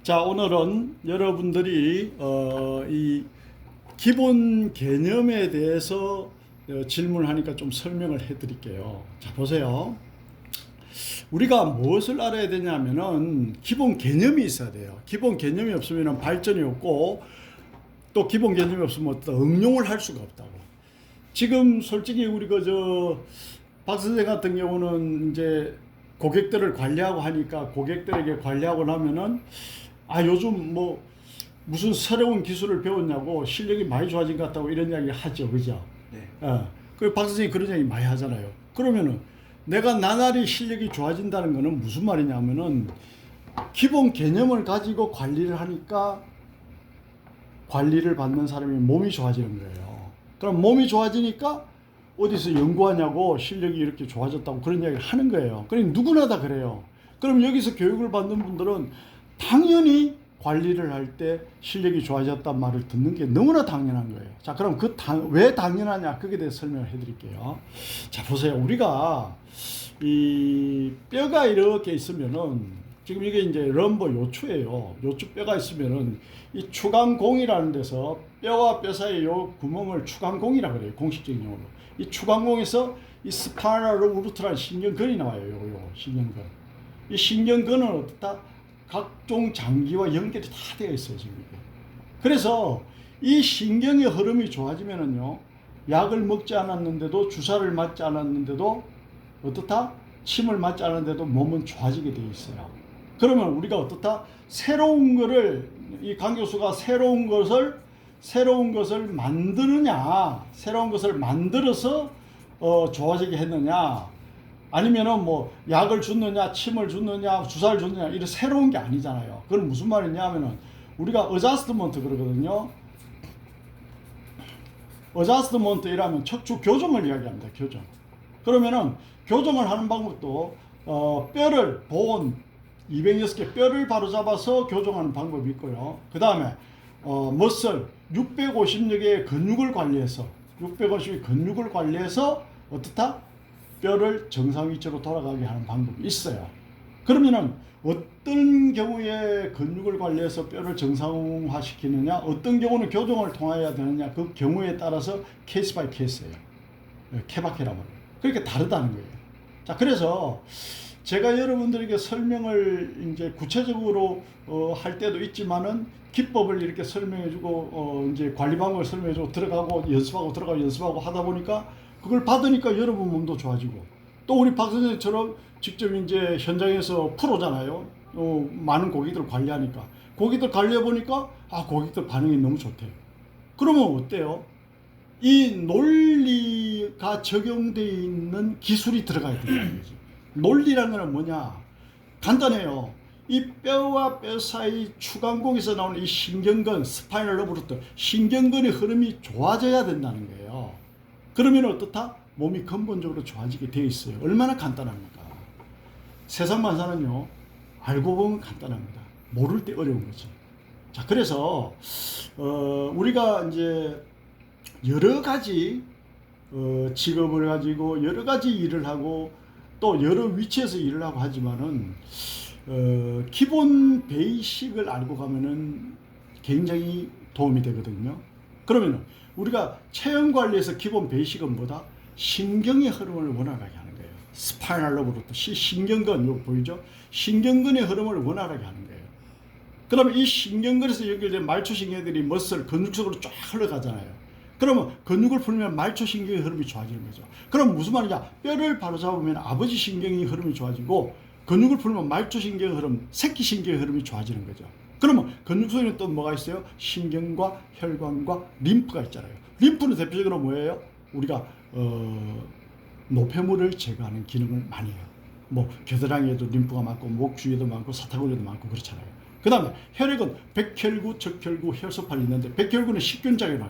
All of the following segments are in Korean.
자, 오늘은 여러분들이 이 기본 개념에 대해서 질문하니까 좀 설명을 해 드릴게요. 자, 보세요. 우리가 무엇을 알아야 되냐면은 기본 개념이 있어야 돼요. 기본 개념이 없으면 발전이 없고, 또 기본 개념이 없으면 어떤 응용을 할 수가 없다고. 지금 솔직히 우리 박 선생 같은 경우는 이제 고객들을 관리하고 하니까, 고객들에게 관리하고 나면은 요즘 뭐 무슨 새로운 기술을 배웠냐고 실력이 많이 좋아진 것 같다고 이런 이야기 하죠, 그죠? 네. 박 선생님이 그런 이야기 많이 하잖아요. 그러면은 내가 나날이 실력이 좋아진다는 거는 무슨 말이냐면은 기본 개념을 가지고 관리를 하니까 관리를 받는 사람이 몸이 좋아지는 거예요. 그럼 몸이 좋아지니까 어디서 연구하냐고 실력이 이렇게 좋아졌다고 그런 이야기를 하는 거예요. 그러니까 누구나 다 그래요. 그럼 여기서 교육을 받는 분들은 당연히 관리를 할 때 실력이 좋아졌단 말을 듣는 게 너무나 당연한 거예요. 자, 그럼 왜 당연하냐? 그게 대해서 설명을 해 드릴게요. 자, 보세요. 우리가 이 뼈가 이렇게 있으면은, 지금 이게 이제 럼버 요추예요. 요추 뼈가 있으면은 이 추간공이라는 데서 뼈와 뼈 사이 요 구멍을 추간공이라 그래요. 공식적인 용어로. 이 추간공에서 이 스파이널 루트라는 신경근이 나와요. 요 신경근. 이 신경근은 어떻다? 각종 장기와 연결이 다 되어 있어요, 지금. 그래서 이 신경의 흐름이 좋아지면은요, 약을 먹지 않았는데도, 주사를 맞지 않았는데도, 어떻다? 침을 맞지 않았는데도 몸은 좋아지게 되어 있어요. 그러면 우리가 어떻다? 새로운 거를, 이 강 교수가 새로운 것을 만드느냐, 새로운 것을 만들어서 좋아지게 했느냐, 아니면은 뭐 약을 줬느냐, 침을 줬느냐, 주사를 줬느냐, 이런 새로운 게 아니잖아요. 그건 무슨 말이냐 하면은 우리가 어자스트먼트 그러거든요. 어자스트먼트 이라면 척추 교정을 이야기합니다. 교정. 그러면은 교정을 하는 방법도 뼈를 206개 뼈를 바로 잡아서 교정하는 방법이 있고요. 그 다음에 머슬 650여 개의 근육을 관리해서 어떻다? 뼈를 정상 위치로 돌아가게 하는 방법이 있어요. 그러면은 어떤 경우에 근육을 관리해서 뼈를 정상화시키느냐, 어떤 경우는 교정을 통해야 되느냐, 그 경우에 따라서 케이스 바이 케이스예요. 케바케라고 해요. 그렇게 다르다는 거예요. 자, 그래서 제가 여러분들에게 설명을 이제 구체적으로 할 때도 있지만은 기법을 이렇게 설명해주고 이제 관리 방법을 설명해주고 들어가고 연습하고 하다 보니까 그걸 받으니까 여러분 몸도 좋아지고, 또 우리 박 선생님처럼 직접 이제 현장에서 프로잖아요. 많은 고객들을 관리하니까 고객들 관리해 보니까 고객들 반응이 너무 좋대요. 그러면 어때요? 이 논리가 적용되어 있는 기술이 들어가야 된다는 거지. 논리라는 건 뭐냐? 간단해요. 이 뼈와 뼈 사이 추간공에서 나오는 이 신경근, 스파이널 러브루트, 신경근의 흐름이 좋아져야 된다는 거예요. 그러면 어떻다? 몸이 근본적으로 좋아지게 되어 있어요. 얼마나 간단합니까? 세상 만사는요, 알고 보면 간단합니다. 모를 때 어려운 거지. 자, 그래서 우리가 이제 여러 가지 직업을 가지고 여러 가지 일을 하고 또 여러 위치에서 일을 하고 하지만은 기본 베이식을 알고 가면은 굉장히 도움이 되거든요. 그러면은 우리가 체형 관리에서 기본 베이식은 뭐다? 신경의 흐름을 원활하게 하는 거예요. 스파이널 러브루트, 신경근, 이거 보이죠? 신경근의 흐름을 원활하게 하는 거예요. 그러면 이 신경근에서 연결된 말초신경들이 머슬, 근육 속으로 쫙 흘러가잖아요. 그러면 근육을 풀면 말초신경의 흐름이 좋아지는 거죠. 그럼 무슨 말이냐? 뼈를 바로 잡으면 아버지 신경의 흐름이 좋아지고, 근육을 풀면 말초신경의 흐름, 새끼신경의 흐름이 좋아지는 거죠. 그러면 근육 속에는 또 뭐가 있어요? 신경과 혈관과 림프가 있잖아요. 림프는 대표적으로 뭐예요? 우리가 노폐물을 제거하는 기능을 많이 해요. 뭐 겨드랑이에도 림프가 많고, 목 주위에도 많고, 사타구니에도 많고 그렇잖아요. 그 다음에 혈액은 백혈구, 적혈구, 혈소판이 있는데, 백혈구는 식균작용을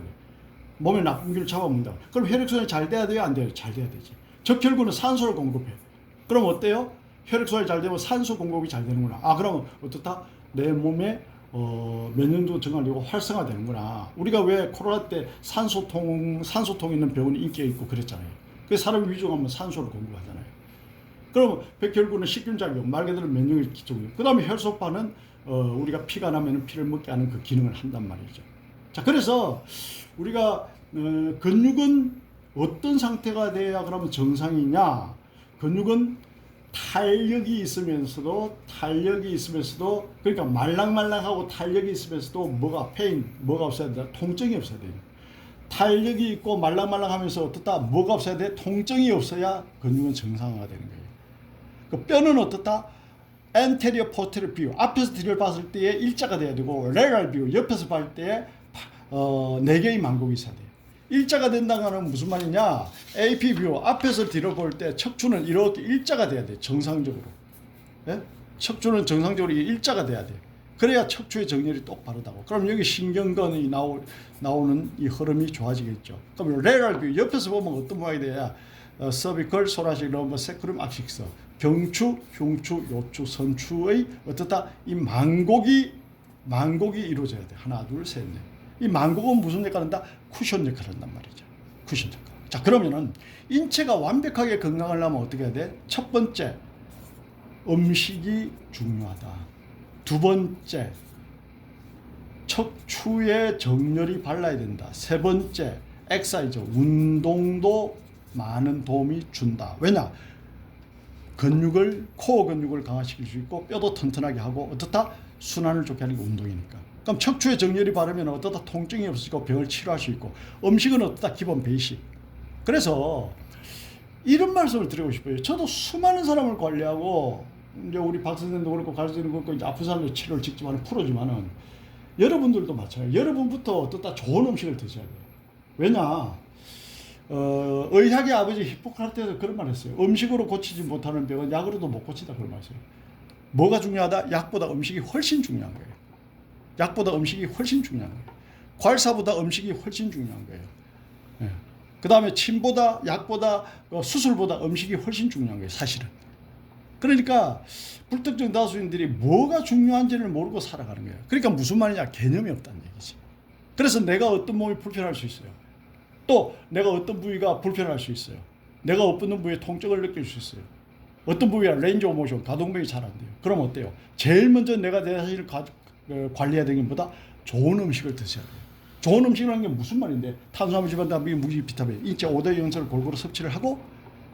몸에 나쁜 기를 잡아먹는다. 그럼 혈액순환이 잘 돼야 돼요? 안 돼요? 잘 돼야 되지. 적혈구는 산소를 공급해. 그럼 어때요? 혈액순환이 잘 되면 산소 공급이 잘 되는구나. 그러면 어떻다? 내 몸에 면역도 증가되고 활성화되는구나. 우리가 왜 코로나 때 산소통 있는 병원이 인기가 있고 그랬잖아요. 그래서 사람이 위중하면 산소를 공급하잖아요. 그러면 백혈구는 식균작용, 말 그대로 면역을 기초로. 그 다음에 혈소판은 우리가 피가 나면 피를 먹게 하는 그 기능을 한단 말이죠. 자, 그래서 우리가 근육은 어떤 상태가 돼야 그러면 정상이냐? 근육은 탄력이 있으면서도 그러니까 말랑말랑하고 탄력이 있으면서도 뭐가 없어야 돼? 통증이 없어야 돼요. 탄력이 있고 말랑말랑하면서 어떻다? 뭐가 없어야 돼? 통증이 없어야 근육은 정상화가 되는 거예요. 그 뼈는 어떻다? anterior posterior view, 앞에서 뒤를 봤을 때에 일자가 돼야 되고 lateral view, 옆에서 봤을 때에 네 개의 망곡이 있어야 돼요. 일자가 된다는 건 무슨 말이냐? AP view, 앞에서 뒤로 볼 때 척추는 이렇게 일자가 돼야 돼. 정상적으로. 예? 척추는 정상적으로 일자가 돼야 돼. 그래야 척추의 정렬이 똑바르다고. 그럼 여기 신경근이 나오는 이 흐름이 좋아지겠죠. 그럼 lateral view, 옆에서 보면 어떤 모양이 돼야 cervical, thoracic, lumbar, sacrum, axis, 경추, 흉추, 요추, 선추의 어떻다? 이 망곡이 이루어져야 돼. 하나, 둘, 셋, 넷. 이 망곡은 무슨 역할을 한다? 쿠션 역할을 한단 말이죠. 쿠션 역할. 자, 그러면은 인체가 완벽하게 건강하려면 어떻게 해야 돼? 첫 번째, 음식이 중요하다. 두 번째, 척추에 정렬이 발라야 된다. 세 번째, 엑사이즈, 운동도 많은 도움이 준다. 왜냐? 코어 근육을 강화시킬 수 있고 뼈도 튼튼하게 하고 어떻다? 순환을 좋게 하는 게 운동이니까. 그럼 척추에 정렬이 바르면 어떻다? 통증이 없으시고 병을 치료할 수 있고 음식은 어떻다? 기본 베이식. 그래서 이런 말씀을 드리고 싶어요. 저도 수많은 사람을 관리하고 이제 우리 박 선생님도 그렇고 가르치는 것도 이제 아픈 사람들 치료를 직접 풀어주면은 여러분들도 마찬가지예요. 여러분부터 어떻다? 좋은 음식을 드셔야 돼요. 왜냐? 의학의 아버지 히포크라테스가 그런 말 했어요. 음식으로 고치지 못하는 병은 약으로도 못 고친다 그런 말 했어요. 뭐가 중요하다? 약보다 음식이 훨씬 중요한 거예요. 약보다 음식이 훨씬 중요한 거예요. 괄사보다 음식이 훨씬 중요한 거예요. 예. 그 다음에 침보다 약보다 수술보다 음식이 훨씬 중요한 거예요. 사실은. 그러니까 불특정 다수인들이 뭐가 중요한지를 모르고 살아가는 거예요. 그러니까 무슨 말이냐? 개념이 없다는 얘기지. 그래서 내가 어떤 몸이 불편할 수 있어요. 또 내가 어떤 부위가 불편할 수 있어요. 내가 어떤 부위에 통증을 느낄 수 있어요. 어떤 부위가 레인지 오브 모션, 가동력이 잘 안 돼요. 그럼 어때요? 제일 먼저 내가 내 자신을 관리해야 되는 것보다 좋은 음식을 드셔야 돼요. 좋은 음식이라는 게 무슨 말인데 탄수화물, 지방, 단백질, 무기, 비타민, 인체 5대 영양소를 골고루 섭취를 하고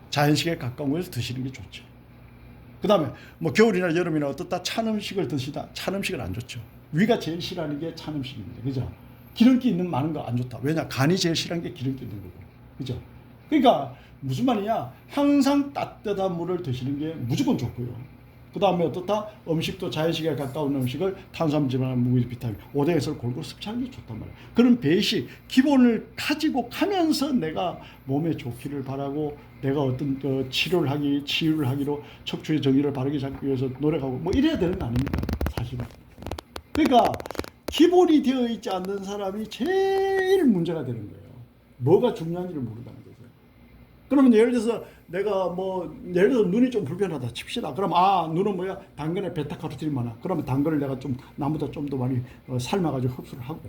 자연식에 가까운 곳에서 드시는 게 좋죠. 그 다음에 뭐 겨울이나 여름이나 어떻다 찬 음식을 드시다. 찬 음식은 안 좋죠. 위가 제일 싫어하는 게 찬 음식입니다. 그죠? 기름기 있는 많은 거 안 좋다. 왜냐? 간이 제일 싫어하는 게 기름기 있는 거고. 그죠? 그러니까 무슨 말이냐? 항상 따뜻한 물을 드시는 게 무조건 좋고요. 그 다음에 어떻다? 음식도 자연식에 가까운 음식을 탄수화물, 지방, 무기, 비타민 5대 영양소를 골고루 섭취하는 게 좋단 말이에요. 그런 베이식 기본을 가지고 가면서 내가 몸에 좋기를 바라고 내가 어떤 치유를 하기로 척추의 정의를 바르게 잡기 위해서 노력하고 뭐 이래야 되는 거 아닙니까? 사실은. 그러니까 기본이 되어 있지 않는 사람이 제일 문제가 되는 거예요. 뭐가 중요한지를 모른다는 거죠. 그러면 예를 들어서 내가 예를 들어서 눈이 좀 불편하다 칩시다. 그럼 눈은 뭐야? 당근에 베타카로틴이 많아. 그러면 당근을 내가 좀 나보다 좀 더 많이 삶아가지고 흡수를 하고.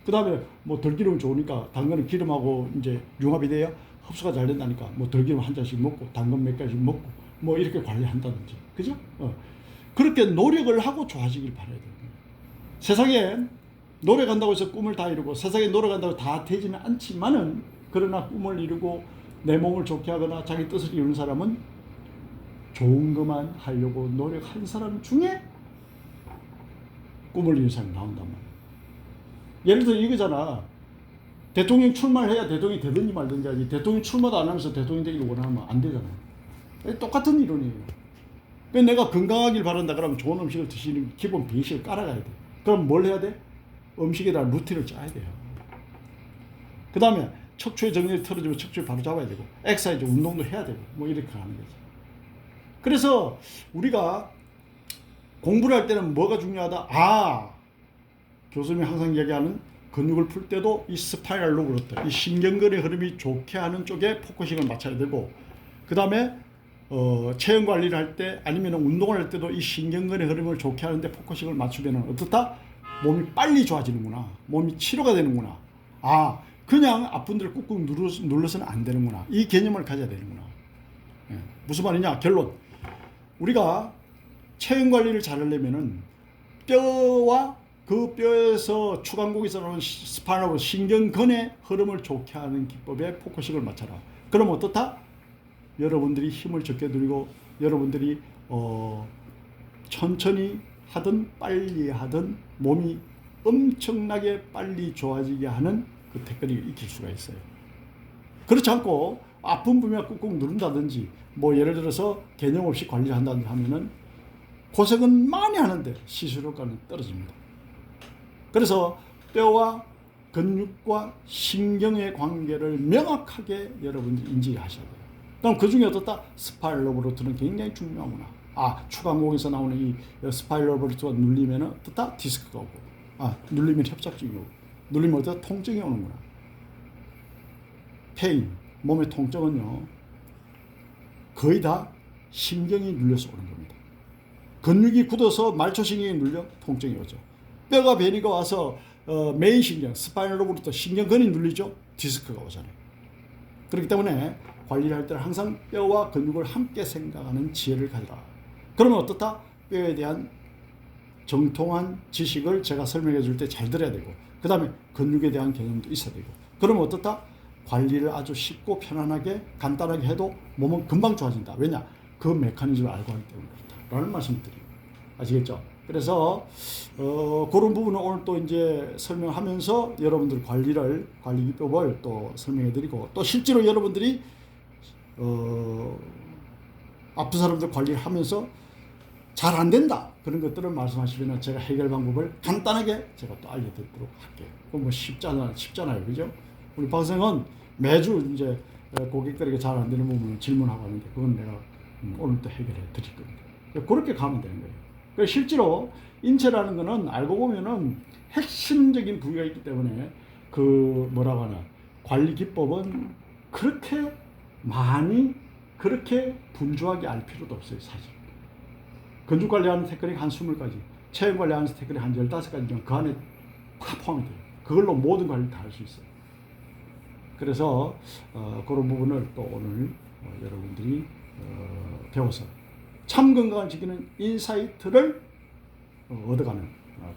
그 다음에 덜 기름 좋으니까 당근은 기름하고 이제 융합이 돼야 흡수가 잘 된다니까 덜 기름 한 잔씩 먹고 당근 몇 가지 먹고 이렇게 관리한다든지. 그죠? 그렇게 노력을 하고 좋아지길 바라야 돼요. 세상에 노력한다고 해서 꿈을 다 이루고 세상에 노력한다고 다 되지는 않지만은 그러나 꿈을 이루고 내 몸을 좋게 하거나 자기 뜻을 이루는 사람은 좋은 것만 하려고 노력한 사람 중에 꿈을 이루는 사람이 나온단 말이야. 예를 들어 이거잖아. 대통령 출마를 해야 대통령이 되든지 말든지 하지. 대통령 출마도 안 하면서 대통령 되기를 원하면 안 되잖아. 똑같은 이론이에요. 내가 건강하길 바란다 그러면 좋은 음식을 드시는 기본 베이식을 깔아가야 돼. 그럼 뭘 해야 돼? 음식에다 루틴을 짜야 돼요. 그 다음에 척추의 정렬이 틀어지면 척추를 바로 잡아야 되고 엑사이즈 운동도 해야 되고 이렇게 하는 거죠. 그래서 우리가 공부를 할 때는 뭐가 중요하다? 교수님이 항상 이야기하는 근육을 풀 때도 이 스파이럴로 그렇다. 이 신경근의 흐름이 좋게 하는 쪽에 포커싱을 맞춰야 되고 그 다음에 체형 관리를 할 때 아니면 운동을 할 때도 이 신경근의 흐름을 좋게 하는데 포커싱을 맞추면 어떻다? 몸이 빨리 좋아지는구나. 몸이 치료가 되는구나. 그냥 아픈 데를 꾹꾹 눌러서는 안 되는구나. 이 개념을 가져야 되는구나. 무슨 말이냐? 결론. 우리가 체형 관리를 잘 하려면은 뼈와 그 뼈에서 추간곡에서 나오는 스파이널 신경근의 흐름을 좋게 하는 기법에 포커싱을 맞춰라. 그럼 어떻다? 여러분들이 힘을 적게 들이고 여러분들이 천천히 하든 빨리 하든 몸이 엄청나게 빨리 좋아지게 하는 그 테크닉을 익힐 수가 있어요. 그렇지 않고 아픈 부위만 꾹꾹 누른다든지 뭐 예를 들어서 개념 없이 관리를 한다든지 하면은 고생은 많이 하는데 시술 효과는 떨어집니다. 그래서 뼈와 근육과 신경의 관계를 명확하게 여러분들이 인지하셔야 돼요. 그럼 그 중에 어떻다? 스파이럴 버루트는 굉장히 중요하구나. 추간곡에서 나오는 이 스파이럴 버루트가 눌리면 어떻다? 디스크가 오고, 눌리면 협착증이 오고, 눌리면 어떻다? 통증이 오는구나. 페인, 몸의 통증은요, 거의 다 신경이 눌려서 오는 겁니다. 근육이 굳어서 말초신경이 눌려 통증이 오죠. 뼈가 베니가 와서 메인 신경, 스파이널로부터 신경근이 눌리죠. 디스크가 오잖아요. 그렇기 때문에 관리를 할 때는 항상 뼈와 근육을 함께 생각하는 지혜를 가져라. 그러면 어떻다? 뼈에 대한 정통한 지식을 제가 설명해 줄 때 잘 들어야 되고, 그 다음에 근육에 대한 개념도 있어야 되고, 그러면 어떻다? 관리를 아주 쉽고 편안하게 간단하게 해도 몸은 금방 좋아진다. 왜냐? 그 메커니즘을 알고 하기 때문에 그렇다. 라는 말씀을 드립니다. 아시겠죠? 그래서 그런 부분은 오늘 또 이제 설명하면서 여러분들 관리 기법을 또 설명해 드리고, 또 실제로 여러분들이 아픈 사람들 관리를 하면서 잘 안 된다 그런 것들을 말씀하시면 제가 해결 방법을 간단하게 제가 또 알려드리도록 할게요. 그건 뭐 쉽잖아요, 그죠? 우리 박 선생은 매주 이제 고객들에게 잘 안 되는 부분을 질문하고 하는데 그건 내가 오늘 또 해결해 드릴 겁니다. 그렇게 가면 되는 거예요. 실제로 인체라는 거는 알고 보면은 핵심적인 부위가 있기 때문에 그 뭐라고 하나 관리 기법은 그렇게 많이 그렇게 분주하게 알 필요도 없어요, 사실. 건축 관리하는 테크닉 한 20가지, 체형 관리하는 테크닉 한 15가지 정도 그 안에 다 포함이 돼요. 그걸로 모든 관리를 다 할 수 있어요. 그래서 그런 부분을 또 오늘 여러분들이 배워서 참 건강을 지키는 인사이트를 얻어가는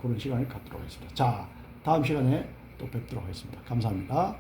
그런 시간을 갖도록 하겠습니다. 자, 다음 시간에 또 뵙도록 하겠습니다. 감사합니다.